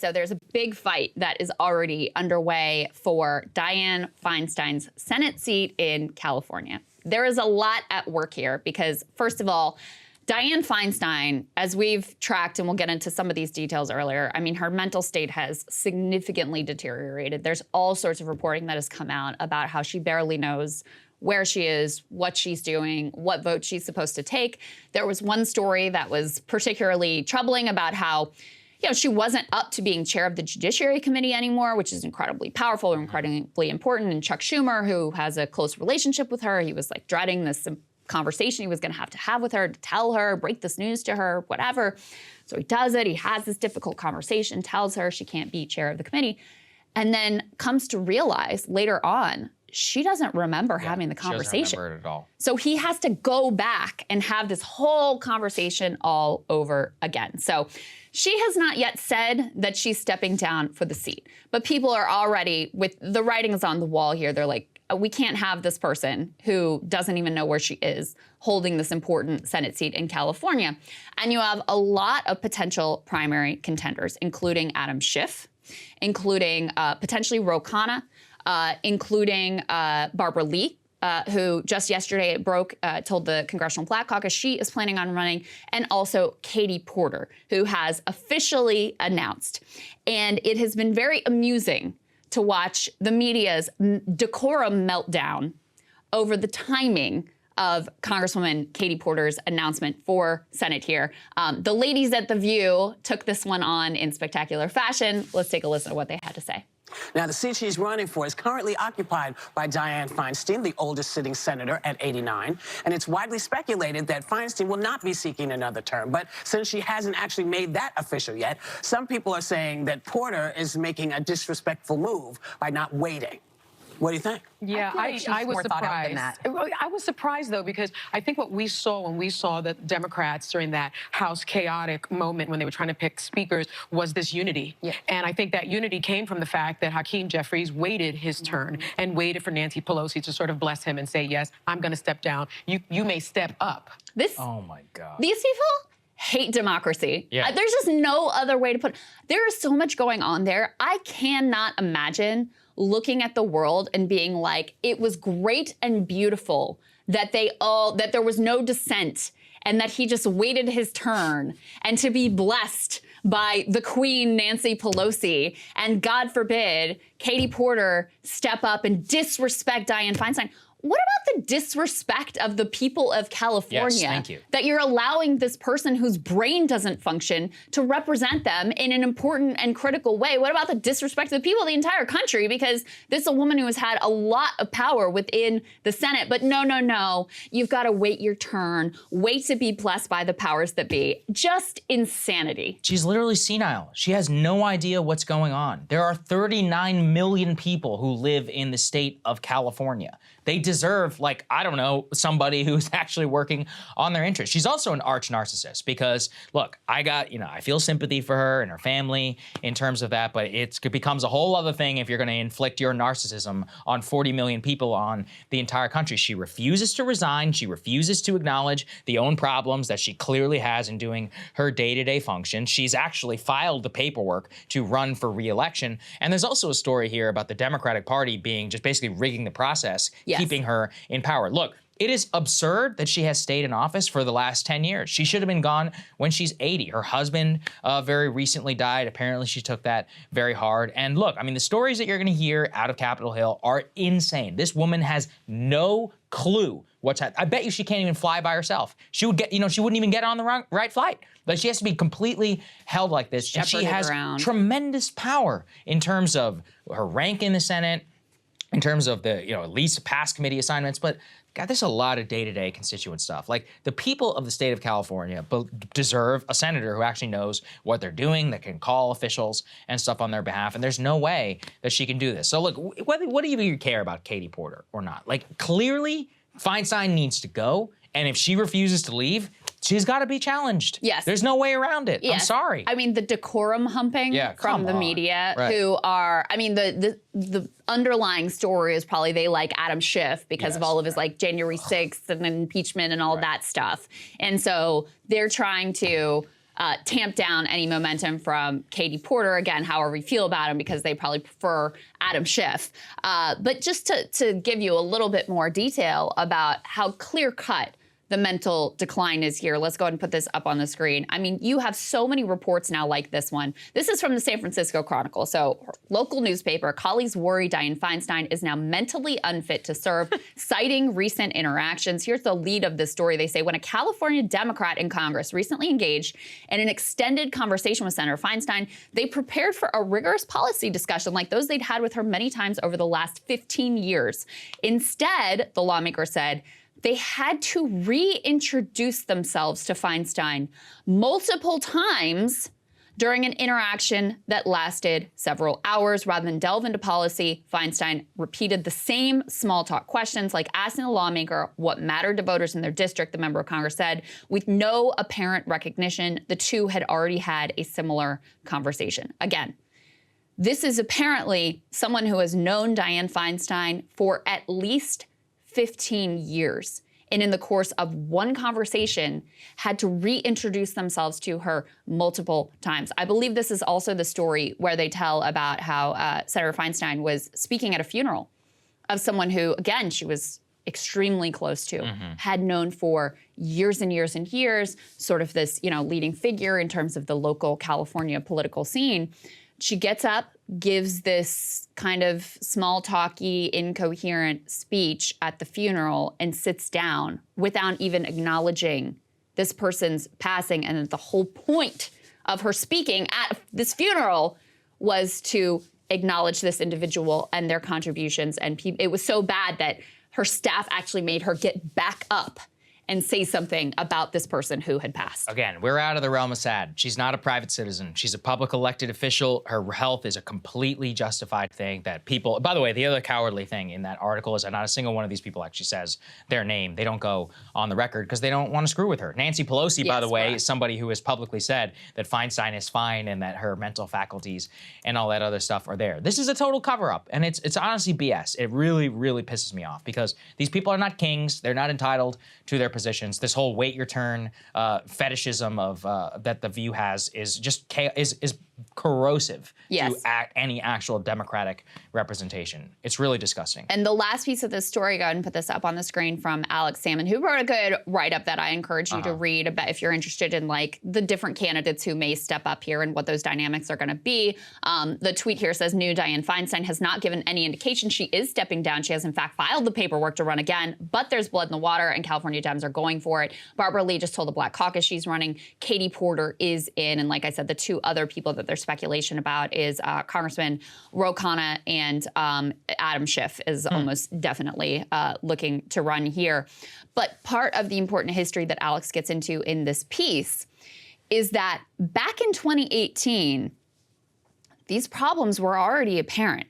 So there's a big fight that is already underway for Dianne Feinstein's Senate seat in California. There is a lot at work here because, first of all, Dianne Feinstein, as we've tracked, and we'll get into some of these details earlier, I mean, her mental state has significantly deteriorated. There's all sorts of reporting that has come out about how she barely knows where she is, what she's doing, what vote she's supposed to take. There was one story that was particularly troubling about how, you know, she wasn't up to being chair of the Judiciary Committee anymore, which is incredibly powerful, incredibly important. And Chuck Schumer, who has a close relationship with her, he was like dreading this conversation he was going to have with her, to tell her, break this news to her, whatever. So he does it. He has this difficult conversation, tells her she can't be chair of the committee, and then comes to realize later on she doesn't remember having the conversation. She doesn't remember it at all. So he has to go back and have this whole conversation all over again. So she has not yet said that she's stepping down for the seat, but people are already, with the writings on the wall here, they're like, we can't have this person who doesn't even know where she is holding this important Senate seat in California. And you have a lot of potential primary contenders, including Adam Schiff, including potentially Ro Khanna, including Barbara Lee, who just yesterday told the Congressional Black Caucus she is planning on running, and also Katie Porter, who has officially announced. And it has been very amusing to watch the media's decorum meltdown over the timing of Congresswoman Katie Porter's announcement for Senate here. The ladies at The View took this one on in spectacular fashion. Let's take a listen to what they had to say. Now, the seat she's running for is currently occupied by Dianne Feinstein, the oldest sitting senator at 89. And it's widely speculated that Feinstein will not be seeking another term. But since she hasn't actually made that official yet, some people are saying that Porter is making a disrespectful move by not waiting. What do you think? Yeah, I was surprised. I was surprised, though, because I think what we saw when we saw the Democrats during that House chaotic moment when they were trying to pick speakers was this unity. Yeah. And I think that unity came from the fact that Hakeem Jeffries waited his turn and waited for Nancy Pelosi to sort of bless him and say, yes, I'm going to step down. You may step up. Oh, my God. These people hate democracy. Yeah. There's just no other way to put it. There is so much going on there. I cannot imagine looking at the world and being like, it was great and beautiful that that there was no dissent and that he just waited his turn, and to be blessed by the Queen, Nancy Pelosi, and God forbid, Katie Porter step up and disrespect Dianne Feinstein. What about the disrespect of the people of California? Yes, thank you. That you're allowing this person whose brain doesn't function to represent them in an important and critical way? What about the disrespect of the people of the entire country? Because this is a woman who has had a lot of power within the Senate. But no, you've got to wait your turn, wait to be blessed by the powers that be. Just insanity. She's literally senile. She has no idea what's going on. There are 39 million people who live in the state of California. They deserve, like, I don't know, somebody who's actually working on their interests. She's also an arch narcissist because, look, I feel sympathy for her and her family in terms of that, but it becomes a whole other thing if you're going to inflict your narcissism on 40 million people on the entire country. She refuses to resign. She refuses to acknowledge the own problems that she clearly has in doing her day-to-day function. She's actually filed the paperwork to run for re-election. And there's also a story here about the Democratic Party being just basically rigging the process, keeping her in power. Look, it is absurd that she has stayed in office for the last 10 years. She should have been gone when she's 80. Her husband very recently died. Apparently, she took that very hard. And look, I mean, the stories that you're going to hear out of Capitol Hill are insane. This woman has no clue what's happening. I bet you she can't even fly by herself. She would she wouldn't even get on the right flight. But she has to be completely held like this. And she has tremendous power in terms of her rank in the Senate, in terms of the, at least past committee assignments, but God, there's a lot of day-to-day constituent stuff. Like, the people of the state of California deserve a senator who actually knows what they're doing, that can call officials and stuff on their behalf, and there's no way that she can do this. So look, what do you care about Katie Porter or not? Like, clearly, Feinstein needs to go, and if she refuses to leave, she's got to be challenged. Yes. There's no way around it. Yes. I'm sorry. I mean, the decorum humping from the media who are, I mean, the underlying story is probably they like Adam Schiff because of all of his like January 6th and impeachment and all that stuff. And so they're trying to tamp down any momentum from Katie Porter. Again, however we feel about him, because they probably prefer Adam Schiff. But just to give you a little bit more detail about how clear-cut the mental decline is here. Let's go ahead and put this up on the screen. I mean, you have so many reports now like this one. This is from the San Francisco Chronicle. So local newspaper, colleagues worry Dianne Feinstein is now mentally unfit to serve, citing recent interactions. Here's the lead of this story. They say, when a California Democrat in Congress recently engaged in an extended conversation with Senator Feinstein, they prepared for a rigorous policy discussion like those they'd had with her many times over the last 15 years. Instead, the lawmaker said, they had to reintroduce themselves to Feinstein multiple times during an interaction that lasted several hours. Rather than delve into policy, Feinstein repeated the same small talk questions, like asking the lawmaker what mattered to voters in their district, the member of Congress said. With no apparent recognition, the two had already had a similar conversation. Again, this is apparently someone who has known Dianne Feinstein for at least 15 years, and in the course of one conversation had to reintroduce themselves to her multiple times. I believe this is also the story where they tell about how Senator Feinstein was speaking at a funeral of someone who, again, she was extremely close to, had known for years and years and years, sort of this, leading figure in terms of the local California political scene. She gets up, gives this kind of small talky, incoherent speech at the funeral and sits down without even acknowledging this person's passing. And the whole point of her speaking at this funeral was to acknowledge this individual and their contributions. And it was so bad that her staff actually made her get back up and say something about this person who had passed. Again, we're out of the realm of sad. She's not a private citizen. She's a public elected official. Her health is a completely justified thing that people, by the way, the other cowardly thing in that article is that not a single one of these people actually says their name. They don't go on the record because they don't want to screw with her. Nancy Pelosi, by the way, is somebody who has publicly said that Feinstein is fine and that her mental faculties and all that other stuff are there. This is a total cover-up, and it's honestly BS. It really, really pisses me off because these people are not kings. They're not entitled to their positions. This whole wait your turn fetishism of that the View has is just is corrosive to any actual Democratic representation. It's really disgusting. And the last piece of this story, go ahead and put this up on the screen, from Alex Salmon, who wrote a good write-up that I encourage you to read about if you're interested in like the different candidates who may step up here and what those dynamics are going to be. The tweet here says, new Dianne Feinstein has not given any indication she is stepping down. She has in fact filed the paperwork to run again, but there's blood in the water and California Dems are going for it. Barbara Lee just told the Black Caucus she's running. Katie Porter is in. And like I said, the two other people that there's speculation about is Congressman Ro Khanna and Adam Schiff is almost definitely looking to run here. But part of the important history that Alex gets into in this piece is that back in 2018, these problems were already apparent.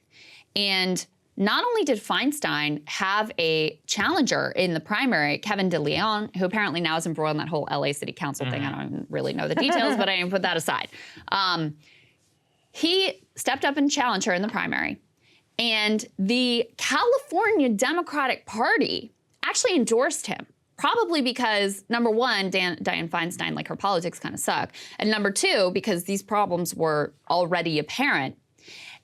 And not only did Feinstein have a challenger in the primary, Kevin De Leon, who apparently now is embroiled in that whole LA City Council thing. I don't even really know the details, but I didn't put that aside. He stepped up and challenged her in the primary. And the California Democratic Party actually endorsed him. Probably because, number one, Dianne Feinstein, like her politics kind of suck. And number two, because these problems were already apparent.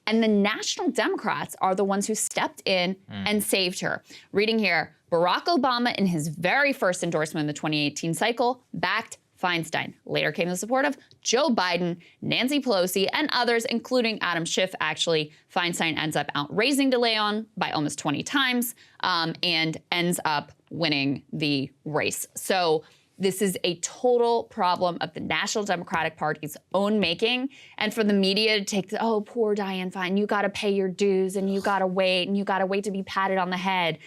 And the National Democrats are the ones who stepped in and saved her. Reading here, Barack Obama, in his very first endorsement in the 2018 cycle, backed Feinstein. Later came the support of Joe Biden, Nancy Pelosi, and others, including Adam Schiff. Actually, Feinstein ends up outraising De Leon by almost 20 times and ends up winning the race. So this is a total problem of the National Democratic Party's own making. And for the media to take, oh, poor Dianne Feinstein, you got to pay your dues and you got to wait to be patted on the head.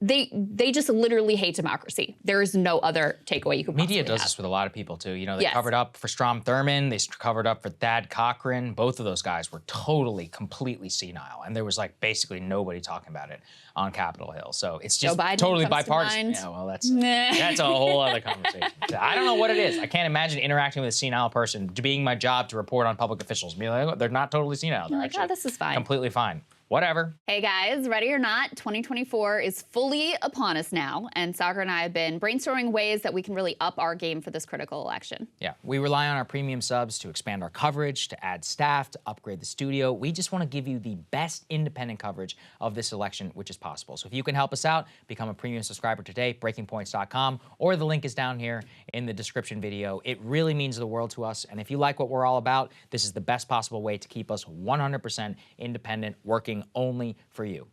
They just literally hate democracy. There is no other takeaway you could possibly Media does have. this with a lot of people, too. They covered up for Strom Thurmond. They covered up for Thad Cochran. Both of those guys were completely senile. And there was, basically nobody talking about it on Capitol Hill. So it's just totally bipartisan. Yeah, well, that's a whole other conversation. I don't know what it is. I can't imagine interacting with a senile person, being my job to report on public officials. Be like, they're not totally senile. They're like, oh, this is fine. Completely fine. whatever. Hey guys, ready or not, 2024 is fully upon us now, and Saagar and I have been brainstorming ways that we can really up our game for this critical election. Yeah, we rely on our premium subs to expand our coverage, to add staff, to upgrade the studio. We just want to give you the best independent coverage of this election, which is possible. So if you can help us out, become a premium subscriber today, breakingpoints.com, or the link is down here in the description video. It really means the world to us, and if you like what we're all about, this is the best possible way to keep us 100% independent, working only for you.